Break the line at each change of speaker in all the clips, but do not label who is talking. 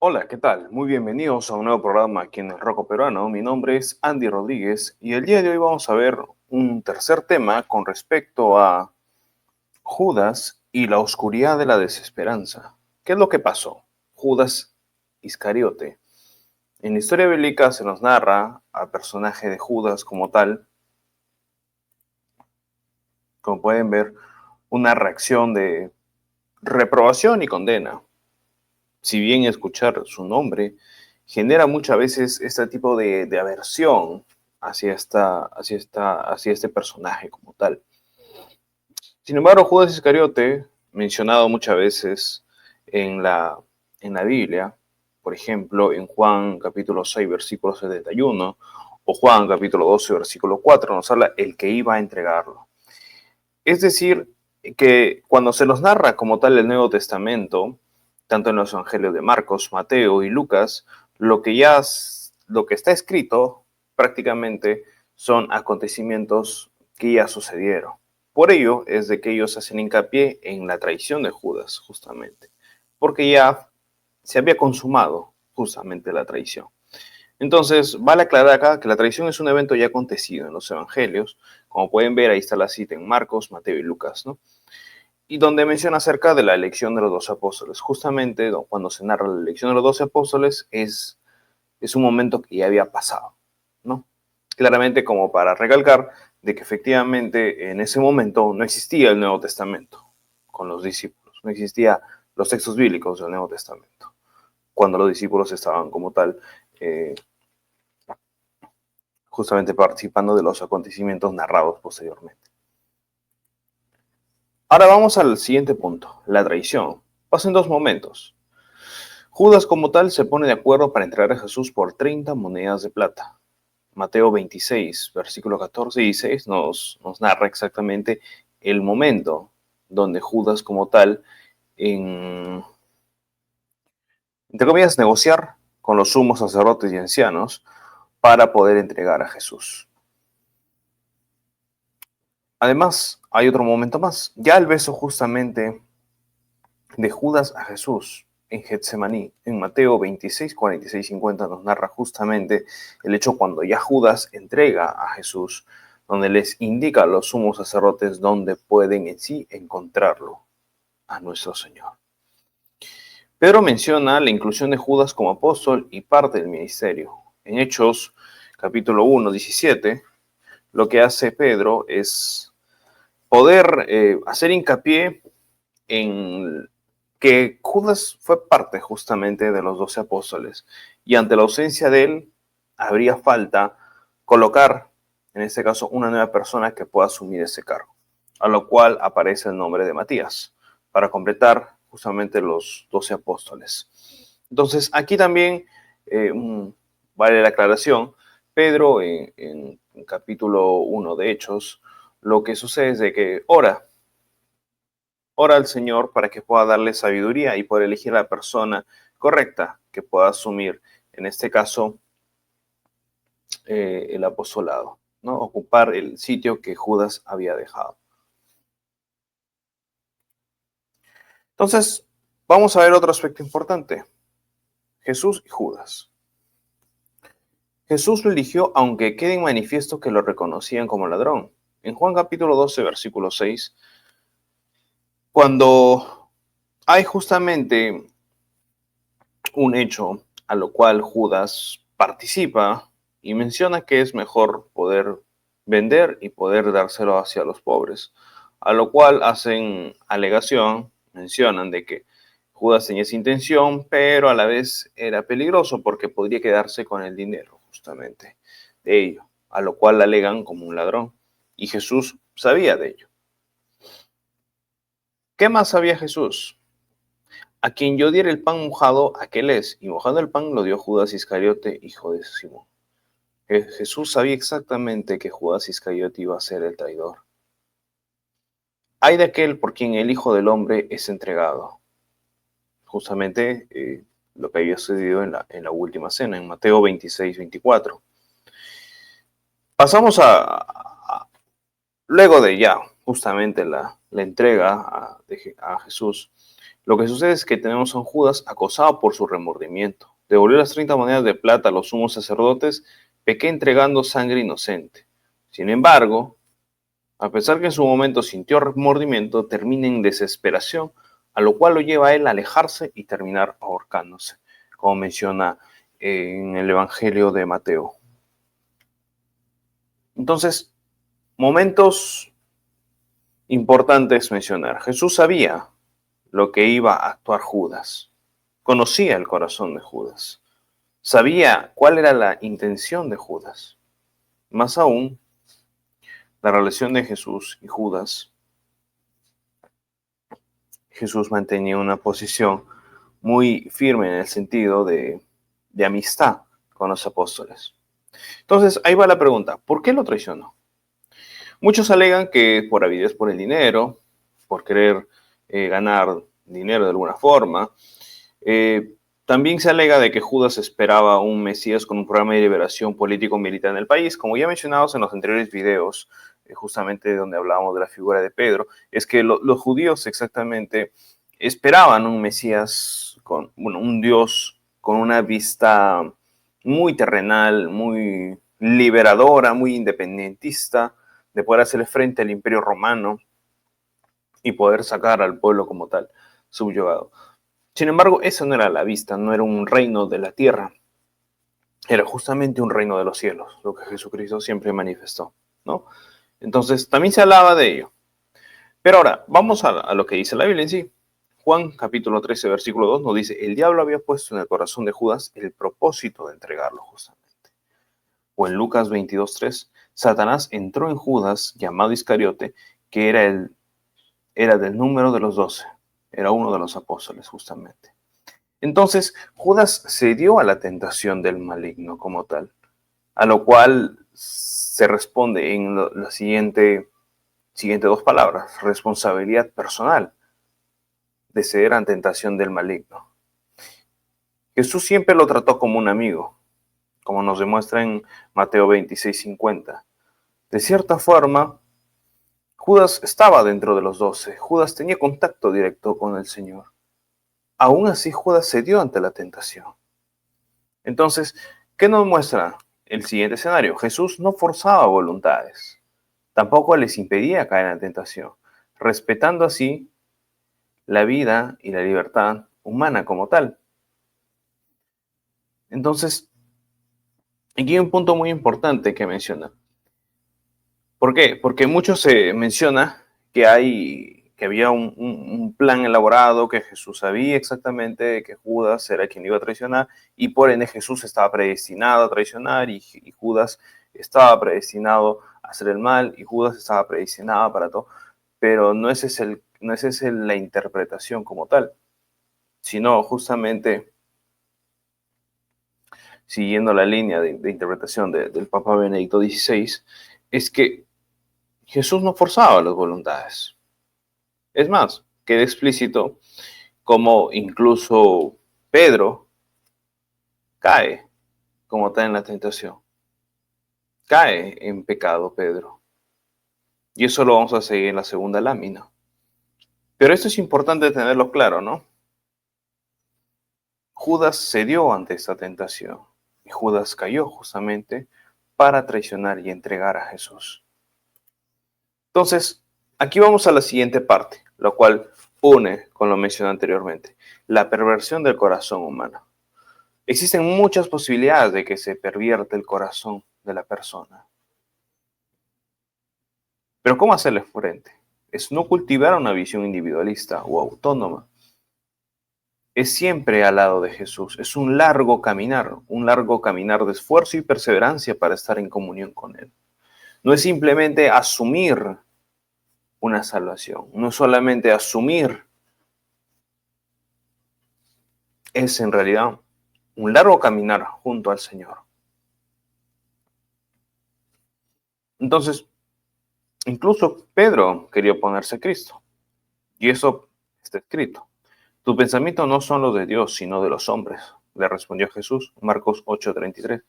Hola, ¿qué tal? Muy bienvenidos a un nuevo programa aquí en el Roco Peruano. Mi nombre es Andy Rodríguez y el día de hoy vamos a ver un tercer tema con respecto a Judas y la oscuridad de la desesperanza. ¿Qué es lo que pasó? Judas Iscariote. En la historia bíblica se nos narra al personaje de Judas como tal, como pueden ver, una reacción de reprobación y condena. Si bien escuchar su nombre genera muchas veces este tipo de aversión hacia este personaje como tal. Sin embargo, Judas Iscariote, mencionado muchas veces en la, en la Biblia, por ejemplo, en Juan capítulo 6, versículo 71, o Juan capítulo 12, versículo 4, nos habla el que iba a entregarlo. Es decir, que cuando se nos narra como tal el Nuevo Testamento, tanto en los evangelios de Marcos, Mateo y Lucas, lo que está escrito prácticamente son acontecimientos que ya sucedieron. Por ello es de que ellos hacen hincapié en la traición de Judas, justamente, porque ya se había consumado justamente la traición. Entonces, vale aclarar acá que la traición es un evento ya acontecido en los evangelios. Como pueden ver, ahí está la cita en Marcos, Mateo y Lucas, ¿no? Y donde menciona acerca de la elección de los 12 apóstoles. Justamente cuando se narra la elección de los 12 apóstoles es un momento que ya había pasado, ¿no? Claramente como para recalcar de que efectivamente en ese momento no existía el Nuevo Testamento con los discípulos, no existía los textos bíblicos del Nuevo Testamento, cuando los discípulos estaban como tal eh, justamente participando de los acontecimientos narrados posteriormente. Ahora vamos al siguiente punto, la traición. Pasa en dos momentos. Judas como tal se pone de acuerdo para entregar a Jesús por 30 monedas de plata. Mateo 26, versículos 14 y 16 nos narra exactamente el momento donde Judas como tal, entre comillas, negociar con los sumos sacerdotes y ancianos para poder entregar a Jesús. Además, hay otro momento más. Ya el beso justamente de Judas a Jesús en Getsemaní, en Mateo 26, 46, 50, nos narra justamente el hecho cuando ya Judas entrega a Jesús, donde les indica a los sumos sacerdotes dónde pueden en sí encontrarlo, a nuestro Señor. Pedro menciona la inclusión de Judas como apóstol y parte del ministerio. En Hechos capítulo 1, 17, lo que hace Pedro es poder hacer hincapié en que Judas fue parte justamente de los 12 apóstoles y ante la ausencia de él habría falta colocar, en este caso, una nueva persona que pueda asumir ese cargo, a lo cual aparece el nombre de Matías, para completar justamente los 12 apóstoles. Entonces, aquí también vale la aclaración, Pedro en capítulo 1 de Hechos, lo que sucede es de que ora al Señor para que pueda darle sabiduría y poder elegir a la persona correcta que pueda asumir, en este caso, el apostolado, ¿no? Ocupar el sitio que Judas había dejado. Entonces, vamos a ver otro aspecto importante. Jesús y Judas. Jesús lo eligió aunque quede en manifiesto que lo reconocían como ladrón. En Juan capítulo 12, versículo 6, cuando hay justamente un hecho a lo cual Judas participa y menciona que es mejor poder vender y poder dárselo hacia los pobres, a lo cual hacen alegación, mencionan de que Judas tenía esa intención, pero a la vez era peligroso porque podría quedarse con el dinero justamente de ello, a lo cual alegan como un ladrón. Y Jesús sabía de ello. ¿Qué más sabía Jesús? A quien yo diera el pan mojado, aquel es. Y mojado el pan lo dio Judas Iscariote, hijo de Simón. Jesús sabía exactamente que Judas Iscariote iba a ser el traidor. Hay de aquel por quien el Hijo del Hombre es entregado. Justamente lo que había sucedido en la última cena, en Mateo 26, 24. Pasamos luego de ya justamente la entrega a Jesús, Lo que sucede es que tenemos a un Judas acosado por su remordimiento. Devolvió las 30 monedas de plata a los sumos sacerdotes, pequé entregando sangre inocente. Sin embargo, a pesar que en su momento sintió remordimiento, termina en desesperación, a lo cual lo lleva a él a alejarse y terminar ahorcándose, como menciona en el Evangelio de Mateo. Entonces, momentos importantes mencionar. Jesús sabía lo que iba a actuar Judas, conocía el corazón de Judas, sabía cuál era la intención de Judas. Más aún, la relación de Jesús y Judas. Jesús mantenía una posición muy firme en el sentido de amistad con los apóstoles. Entonces, ahí va la pregunta, ¿por qué lo traicionó? Muchos alegan que por avidez por el dinero, por querer ganar dinero de alguna forma. También se alega de que Judas esperaba un Mesías con un programa de liberación político-militar en el país. Como ya mencionados en los anteriores videos, justamente donde hablábamos de la figura de Pedro, es que los judíos exactamente esperaban un Mesías, un Dios con una vista muy terrenal, muy liberadora, muy independentista, de poder hacerle frente al Imperio Romano y poder sacar al pueblo como tal, subyugado. Sin embargo, eso no era la vista, no era un reino de la tierra, era justamente un reino de los cielos, lo que Jesucristo siempre manifestó, ¿no? Entonces, también se hablaba de ello. Pero ahora, vamos a lo que dice la Biblia en sí. Juan capítulo 13, versículo 2 nos dice, el diablo había puesto en el corazón de Judas el propósito de entregarlo justamente. O en Lucas 22, 3, Satanás entró en Judas, llamado Iscariote, que era del número de los 12, era uno de los apóstoles justamente. Entonces, Judas cedió a la tentación del maligno como tal, a lo cual se responde en la siguiente dos palabras, responsabilidad personal de ceder a la tentación del maligno. Jesús siempre lo trató como un amigo, como nos demuestra en Mateo 26:50. De cierta forma, Judas estaba dentro de los 12, Judas tenía contacto directo con el Señor. Aún así, Judas cedió ante la tentación. Entonces, ¿qué nos muestra el siguiente escenario? Jesús no forzaba voluntades, tampoco les impedía caer en la tentación, respetando así la vida y la libertad humana como tal. Entonces, aquí hay un punto muy importante que menciona. ¿Por qué? Porque mucho se menciona que había un plan elaborado, que Jesús sabía exactamente que Judas era quien iba a traicionar y por ende Jesús estaba predestinado a traicionar y Judas estaba predestinado a hacer el mal y Judas estaba predestinado para todo. Pero no esa es la interpretación como tal, sino justamente siguiendo la línea de interpretación del Papa Benedicto XVI, es que Jesús no forzaba las voluntades. Es más, queda explícito como incluso Pedro cae como está en la tentación. Cae en pecado Pedro. Y eso lo vamos a seguir en la segunda lámina. Pero esto es importante tenerlo claro, ¿no? Judas cedió ante esta tentación. Y Judas cayó justamente para traicionar y entregar a Jesús. Entonces, aquí vamos a la siguiente parte, lo cual une con lo mencionado anteriormente, la perversión del corazón humano. Existen muchas posibilidades de que se pervierta el corazón de la persona. Pero ¿cómo hacerle frente? Es no cultivar una visión individualista o autónoma. Es siempre al lado de Jesús. Es un largo caminar de esfuerzo y perseverancia para estar en comunión con Él. No es simplemente asumir una salvación, no es solamente asumir, es en realidad un largo caminar junto al Señor. Entonces, incluso Pedro quería oponerse a Cristo. Y eso está escrito. Tus pensamientos no son los de Dios, sino de los hombres, le respondió Jesús, Marcos 8:33.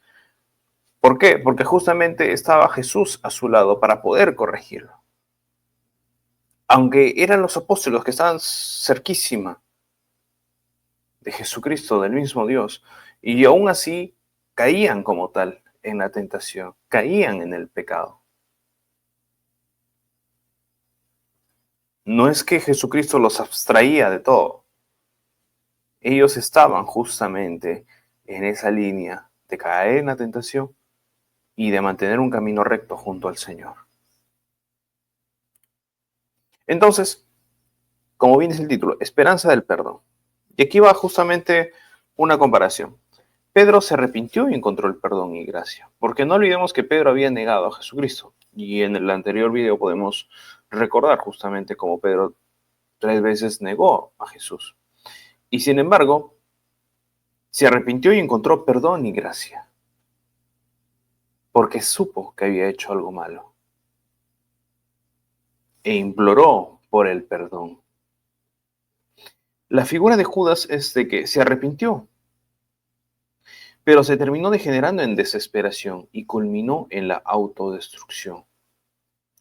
¿Por qué? Porque justamente estaba Jesús a su lado para poder corregirlo. Aunque eran los apóstoles que estaban cerquísima, de Jesucristo, del mismo Dios, y aún así caían como tal en la tentación, caían en el pecado. No es que Jesucristo los abstraía de todo. Ellos estaban justamente en esa línea de caer en la tentación y de mantener un camino recto junto al Señor. Entonces, como bien dice el título, esperanza del perdón. Y aquí va justamente una comparación. Pedro se arrepintió y encontró el perdón y gracia, porque no olvidemos que Pedro había negado a Jesucristo. Y en el anterior video podemos recordar justamente cómo Pedro 3 veces negó a Jesús. Y sin embargo, se arrepintió y encontró perdón y gracia, porque supo que había hecho algo malo e imploró por el perdón. La figura de Judas es de que se arrepintió, pero se terminó degenerando en desesperación y culminó en la autodestrucción.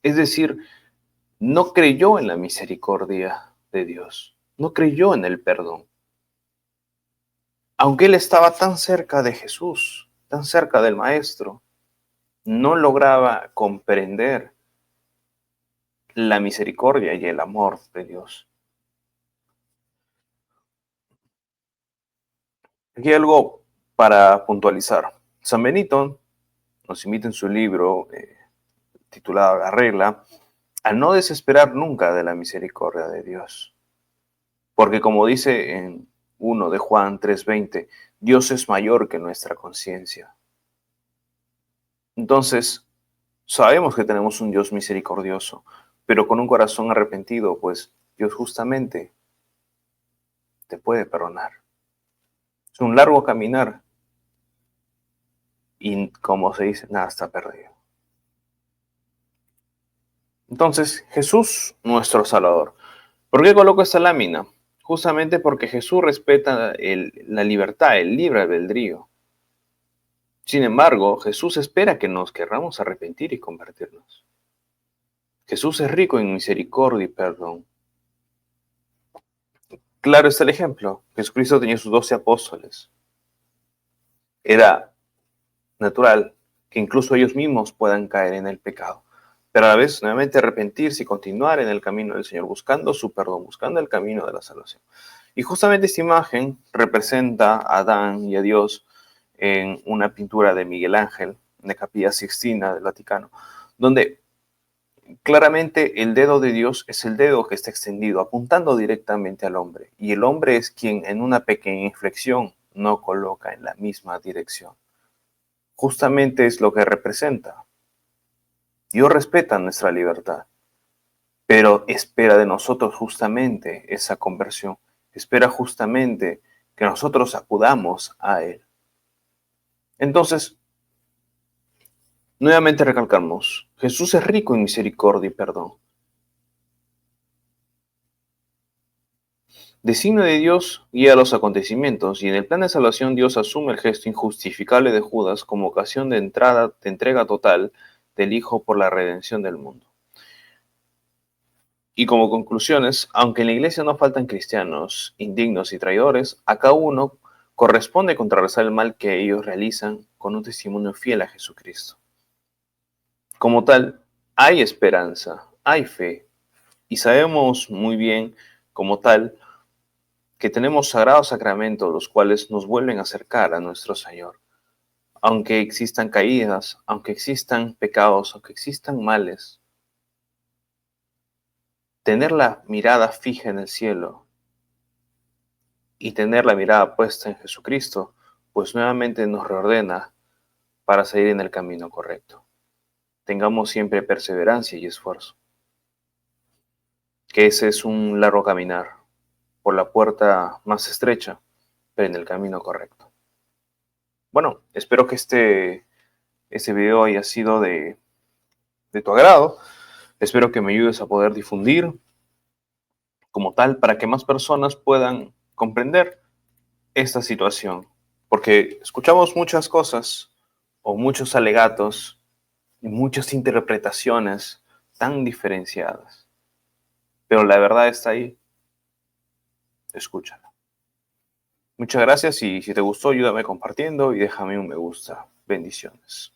Es decir, no creyó en la misericordia de Dios, no creyó en el perdón. Aunque él estaba tan cerca de Jesús, tan cerca del Maestro, no lograba comprender la misericordia y el amor de Dios. Aquí hay algo para puntualizar. San Benito nos invita en su libro titulado La Regla a no desesperar nunca de la misericordia de Dios. Porque como dice en 1 de Juan 3:20, Dios es mayor que nuestra conciencia. Entonces, sabemos que tenemos un Dios misericordioso, pero con un corazón arrepentido, pues Dios justamente te puede perdonar. Es un largo caminar y como se dice, nada está perdido. Entonces, Jesús, nuestro Salvador. ¿Por qué coloco esta lámina? Justamente porque Jesús respeta la libertad, el libre albedrío. Sin embargo, Jesús espera que nos querramos arrepentir y convertirnos. Jesús es rico en misericordia y perdón. Claro está el ejemplo. Jesucristo tenía sus 12 apóstoles. Era natural que incluso ellos mismos puedan caer en el pecado, pero a la vez nuevamente arrepentirse y continuar en el camino del Señor, buscando su perdón, buscando el camino de la salvación. Y justamente esta imagen representa a Adán y a Dios en una pintura de Miguel Ángel, en la Capilla Sixtina del Vaticano, donde claramente el dedo de Dios es el dedo que está extendido, apuntando directamente al hombre, y el hombre es quien en una pequeña inflexión no coloca en la misma dirección. Justamente es lo que representa. Dios respeta nuestra libertad, pero espera de nosotros justamente esa conversión. Espera justamente que nosotros acudamos a Él. Entonces, nuevamente recalcamos, Jesús es rico en misericordia y perdón. Designio de Dios guía los acontecimientos y en el plan de salvación Dios asume el gesto injustificable de Judas como ocasión de entrega total del Hijo por la redención del mundo. Y como conclusiones, aunque en la iglesia no faltan cristianos indignos y traidores, a cada uno corresponde contrarrestar el mal que ellos realizan con un testimonio fiel a Jesucristo. Como tal, hay esperanza, hay fe, y sabemos muy bien, como tal, que tenemos sagrados sacramentos los cuales nos vuelven a acercar a nuestro Señor. Aunque existan caídas, aunque existan pecados, aunque existan males, tener la mirada fija en el cielo y tener la mirada puesta en Jesucristo, pues nuevamente nos reordena para seguir en el camino correcto. Tengamos siempre perseverancia y esfuerzo, que ese es un largo caminar por la puerta más estrecha, pero en el camino correcto. Bueno, espero que este video haya sido de tu agrado. Espero que me ayudes a poder difundir como tal para que más personas puedan comprender esta situación. Porque escuchamos muchas cosas o muchos alegatos y muchas interpretaciones tan diferenciadas. Pero la verdad está ahí. Escúchala. Muchas gracias y si te gustó, ayúdame compartiendo y déjame un me gusta. Bendiciones.